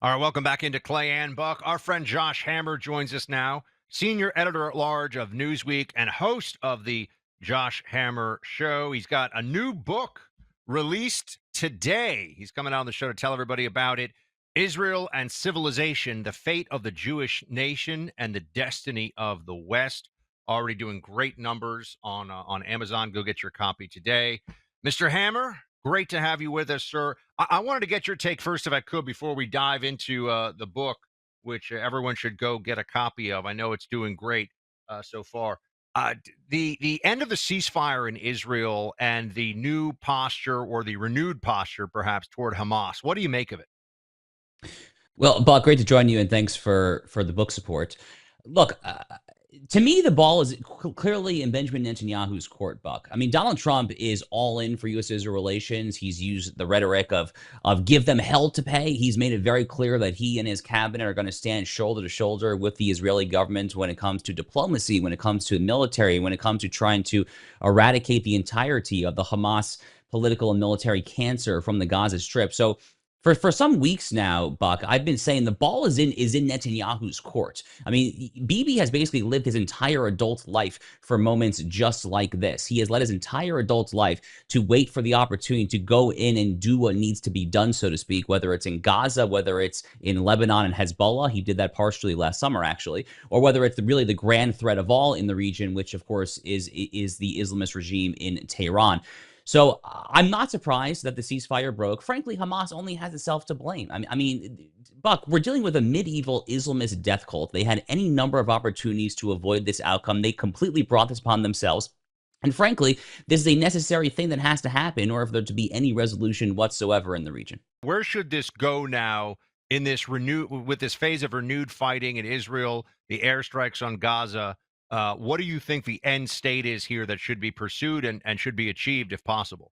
All right, welcome back into Clay and Buck. Our friend Josh Hammer joins us now, senior editor at large of Newsweek and host of the Josh Hammer Show. He's got a new book released today. He's coming on the show to tell everybody about it. Israel and Civilization, the Fate of the Jewish Nation and the Destiny of the West. Already doing great numbers on Amazon. Go get your copy today. Mr. Hammer, great to have you with us, sir. I wanted to get your take first, if I could, before we dive into the book, which everyone should go get a copy of. I know it's doing great so far. The end of the ceasefire in Israel and the new posture, or the renewed posture, perhaps, toward Hamas. What do you make of it? Well, Buck, great to join you, and thanks for the book support. Look, to me, the ball is clearly in Benjamin Netanyahu's court, Buck. I mean, Donald Trump is all in for U.S.-Israel relations. He's used the rhetoric of give them hell to pay. He's made it very clear that he and his cabinet are going to stand shoulder to shoulder with the Israeli government when it comes to diplomacy, when it comes to military, when it comes to trying to eradicate the entirety of the Hamas political and military cancer from the Gaza Strip. So for some weeks now, Buck, I've been saying the ball is in Netanyahu's court. I mean, Bibi has basically lived his entire adult life for moments just like this. He has led his entire adult life to wait for the opportunity to go in and do what needs to be done, so to speak, whether it's in Gaza, whether it's in Lebanon and Hezbollah. He did that partially last summer, actually, or whether it's really the grand threat of all in the region, which, of course, is the Islamist regime in Tehran. So I'm not surprised that the ceasefire broke. Frankly, Hamas only has itself to blame. I mean, Buck, we're dealing with a medieval Islamist death cult. They had any number of opportunities to avoid this outcome. They completely brought this upon themselves. And frankly, this is a necessary thing that has to happen in order for there to be any resolution whatsoever in the region. Where should this go now in this with this phase of renewed fighting in Israel, the airstrikes on Gaza? What do you think the end state is here that should be pursued and should be achieved if possible?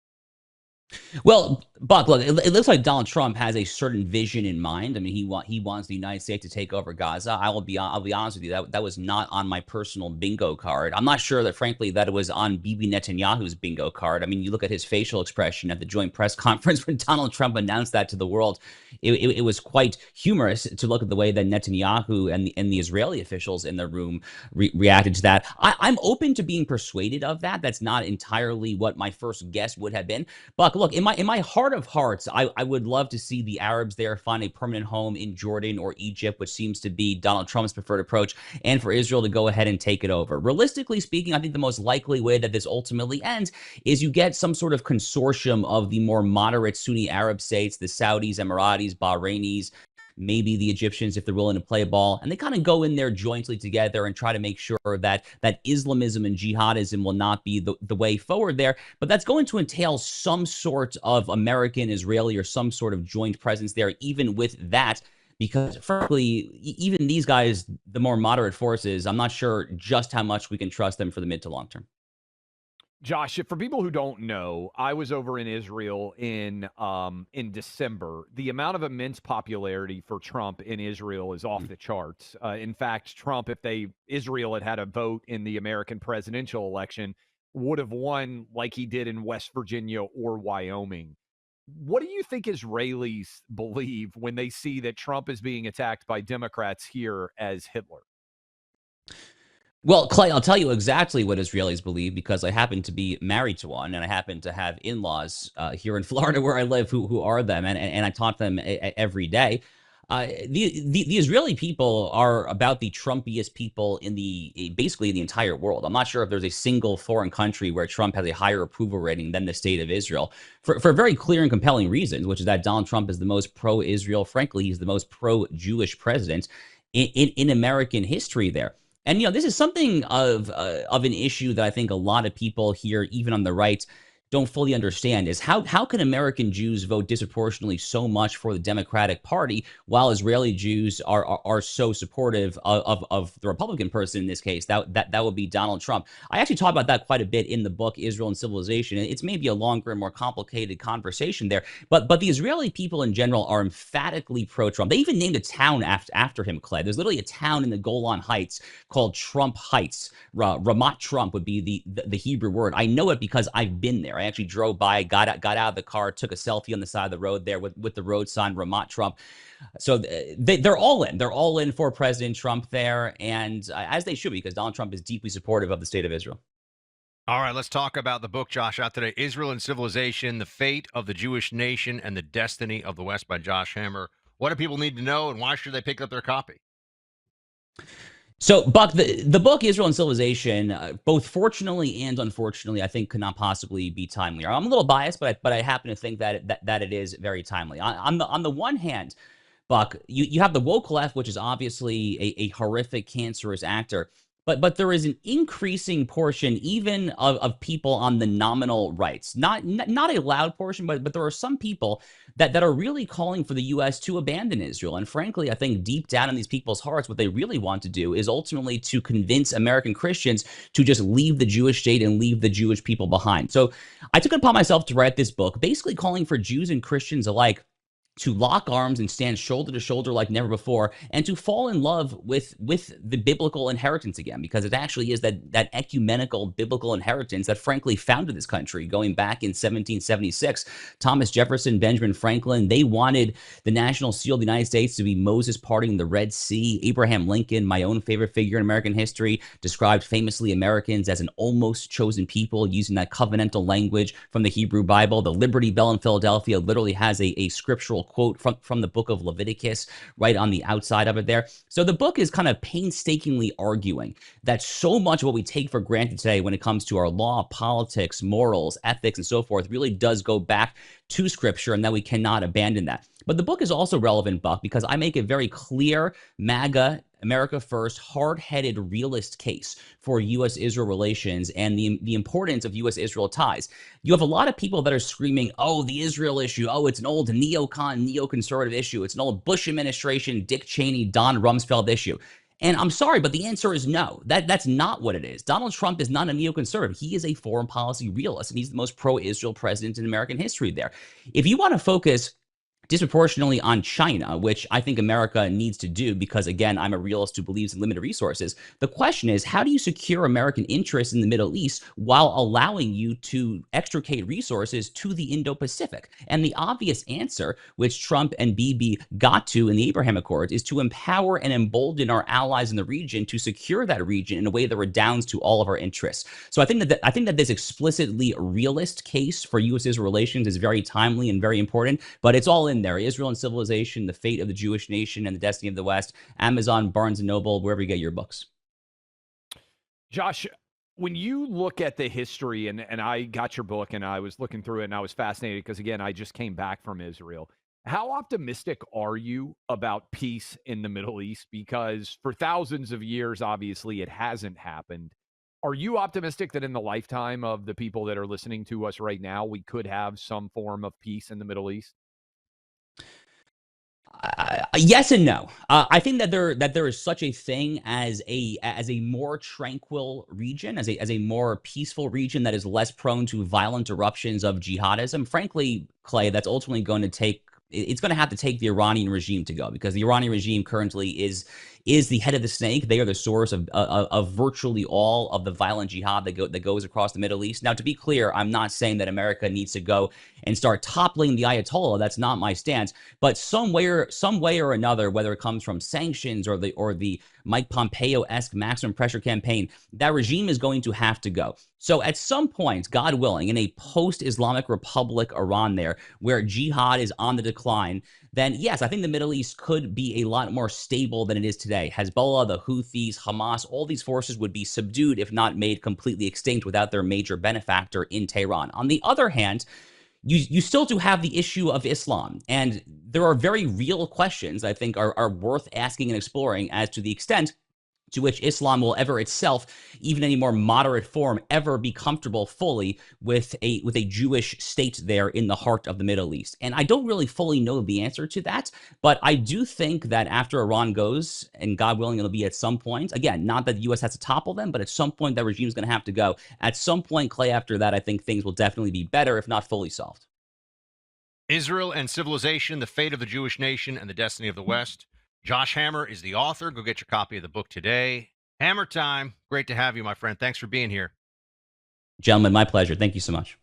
Well, Buck, look, it looks like Donald Trump has a certain vision in mind. I mean, he wants the United States to take over Gaza. I'll be honest with you, that was not on my personal bingo card. I'm not sure that, frankly, that it was on Bibi Netanyahu's bingo card. I mean, you look at his facial expression at the joint press conference when Donald Trump announced that to the world. It was quite humorous to look at the way that Netanyahu and the Israeli officials in the room reacted to that. I'm open to being persuaded of that. That's not entirely what my first guess would have been. Buck, look, in my heart of hearts, I would love to see the Arabs there find a permanent home in Jordan or Egypt, which seems to be Donald Trump's preferred approach, and for Israel to go ahead and take it over. Realistically speaking, I think the most likely way that this ultimately ends is you get some sort of consortium of the more moderate Sunni Arab states, the Saudis, Emiratis, Bahrainis, maybe the Egyptians if they're willing to play ball, and they kind of go in there jointly together and try to make sure that Islamism and jihadism will not be the way forward there. But that's going to entail some sort of American, Israeli, or some sort of joint presence there, even with that. Because frankly, even these guys, the more moderate forces, I'm not sure just how much we can trust them for the mid to long term. Josh, for people who don't know, I was over in Israel in December. The amount of immense popularity for Trump in Israel is off the charts. In fact, Trump, if Israel had a vote in the American presidential election, would have won like he did in West Virginia or Wyoming. What do you think Israelis believe when they see that Trump is being attacked by Democrats here as Hitler? Well, Clay, I'll tell you exactly what Israelis believe because I happen to be married to one, and I happen to have in-laws here in Florida where I live who are them, and I talk to them every day. The Israeli people are about the Trumpiest people in basically in the entire world. I'm not sure if there's a single foreign country where Trump has a higher approval rating than the state of Israel for very clear and compelling reasons, which is that Donald Trump is the most pro-Israel. Frankly, he's the most pro-Jewish president in American history there. And, this is something of an issue that I think a lot of people here, even on the right, don't fully understand is how can American Jews vote disproportionately so much for the Democratic Party while Israeli Jews are so supportive of the Republican person in this case? That would be Donald Trump. I actually talk about that quite a bit in the book Israel and Civilization. It's maybe a longer and more complicated conversation there, but the Israeli people in general are emphatically pro-Trump. They even named a town after him, Clay. There's literally a town in the Golan Heights called Trump Heights. Ramat Trump would be the Hebrew word. I know it because I've been there. I actually drove by, got out of the car, took a selfie on the side of the road there with the road sign Ramat Trump. So they're all in. They're all in for President Trump there, and as they should be, because Donald Trump is deeply supportive of the state of Israel. All right, let's talk about the book, Josh, out today, Israel and Civilization, The Fate of the Jewish Nation and the Destiny of the West by Josh Hammer. What do people need to know, and why should they pick up their copy? So, Buck, the book Israel and Civilization, both fortunately and unfortunately, I think could not possibly be timelier. I'm a little biased, but I happen to think that it is very timely. On the one hand, Buck, you have the woke left, which is obviously a horrific, cancerous actor. But there is an increasing portion, even of people on the nominal rights, not a loud portion, but there are some people that are really calling for the U.S. to abandon Israel. And frankly, I think deep down in these people's hearts, what they really want to do is ultimately to convince American Christians to just leave the Jewish state and leave the Jewish people behind. So I took it upon myself to write this book, basically calling for Jews and Christians alike to lock arms and stand shoulder to shoulder like never before, and to fall in love with the biblical inheritance again, because it actually is that ecumenical biblical inheritance that frankly founded this country going back in 1776. Thomas Jefferson, Benjamin Franklin, they wanted the national seal of the United States to be Moses parting the Red Sea. Abraham Lincoln, my own favorite figure in American history, described famously Americans as an almost chosen people using that covenantal language from the Hebrew Bible. The Liberty Bell in Philadelphia literally has a scriptural quote from the book of Leviticus right on the outside of it there. So the book is kind of painstakingly arguing that so much of what we take for granted today when it comes to our law, politics, morals, ethics, and so forth really does go back to Scripture, and that we cannot abandon that. But the book is also relevant, Buck, because I make a very clear MAGA, America First, hard-headed realist case for U.S.-Israel relations and the importance of U.S.-Israel ties. You have a lot of people that are screaming, oh, the Israel issue, oh, it's an old neoconservative issue. It's an old Bush administration, Dick Cheney, Don Rumsfeld issue. And I'm sorry, but the answer is no. That's not what it is. Donald Trump is not a neoconservative. He is a foreign policy realist, and he's the most pro-Israel president in American history there. If you want to focus disproportionately on China, which I think America needs to do because, again, I'm a realist who believes in limited resources. The question is, how do you secure American interests in the Middle East while allowing you to extricate resources to the Indo-Pacific? And the obvious answer, which Trump and Bibi got to in the Abraham Accords, is to empower and embolden our allies in the region to secure that region in a way that redounds to all of our interests. So I think that this explicitly realist case for U.S.-Israel relations is very timely and very important, but it's all in there. Israel and Civilization, The Fate of the Jewish Nation and the Destiny of the West, Amazon, Barnes & Noble, wherever you get your books. Josh, when you look at the history, and I got your book and I was looking through it and I was fascinated because, again, I just came back from Israel. How optimistic are you about peace in the Middle East? Because for thousands of years, obviously, it hasn't happened. Are you optimistic that in the lifetime of the people that are listening to us right now, we could have some form of peace in the Middle East? Yes and no. I think that there is such a thing as a more tranquil region, as a more peaceful region that is less prone to violent eruptions of jihadism. Frankly, Clay, that's ultimately going to take. It's going to have to take the Iranian regime to go, because the Iranian regime currently is the head of the snake. They are the source of virtually all of the violent jihad that goes across the Middle East. Now, to be clear, I'm not saying that America needs to go and start toppling the Ayatollah. That's not my stance. But some way or another, whether it comes from sanctions or the Mike Pompeo-esque maximum pressure campaign, that regime is going to have to go. So at some point, God willing, in a post-Islamic Republic Iran there, where jihad is on the decline, then yes, I think the Middle East could be a lot more stable than it is today. Hezbollah, the Houthis, Hamas, all these forces would be subdued, if not made completely extinct, without their major benefactor in Tehran. On the other hand, you still do have the issue of Islam. And there are very real questions I think are worth asking and exploring as to the extent to which Islam will ever itself, even any more moderate form, ever be comfortable fully with a Jewish state there in the heart of the Middle East. And I don't really fully know the answer to that, but I do think that after Iran goes, and God willing, it'll be at some point, again, not that the U.S. has to topple them, but at some point that regime is going to have to go. At some point, Clay, after that, I think things will definitely be better, if not fully solved. Israel and Civilization, The Fate of the Jewish Nation and the Destiny of the West. Josh Hammer is the author. Go get your copy of the book today. Hammer time. Great to have you, my friend. Thanks for being here. Gentlemen, my pleasure. Thank you so much.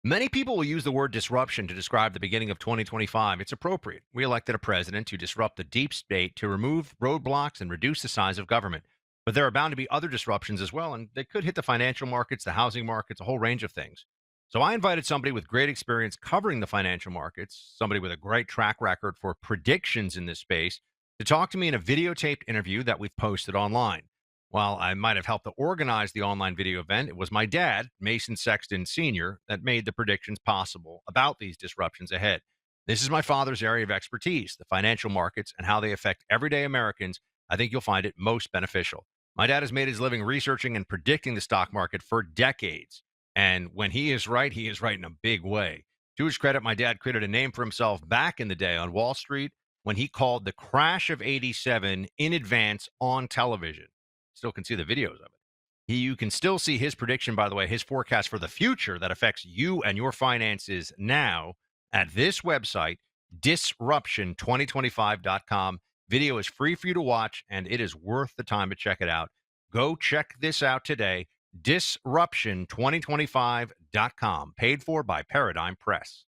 Many people will use the word disruption to describe the beginning of 2025. It's appropriate. We elected a president to disrupt the deep state, to remove roadblocks and reduce the size of government. But there are bound to be other disruptions as well, and they could hit the financial markets, the housing markets, a whole range of things. So I invited somebody with great experience covering the financial markets, somebody with a great track record for predictions in this space, to talk to me in a videotaped interview that we've posted online. While I might have helped to organize the online video event, it was my dad, Mason Sexton Sr., that made the predictions possible about these disruptions ahead. This is my father's area of expertise, the financial markets and how they affect everyday Americans. I think you'll find it most beneficial. My dad has made his living researching and predicting the stock market for decades. And when he is right in a big way. To his credit, my dad created a name for himself back in the day on Wall Street when he called the crash of '87 in advance on television. Still can see the videos of it. You can still see his prediction, by the way, his forecast for the future that affects you and your finances now at this website, disruption2025.com. Video is free for you to watch, and it is worth the time to check it out. Go check this out today, disruption2025.com, paid for by Paradigm Press.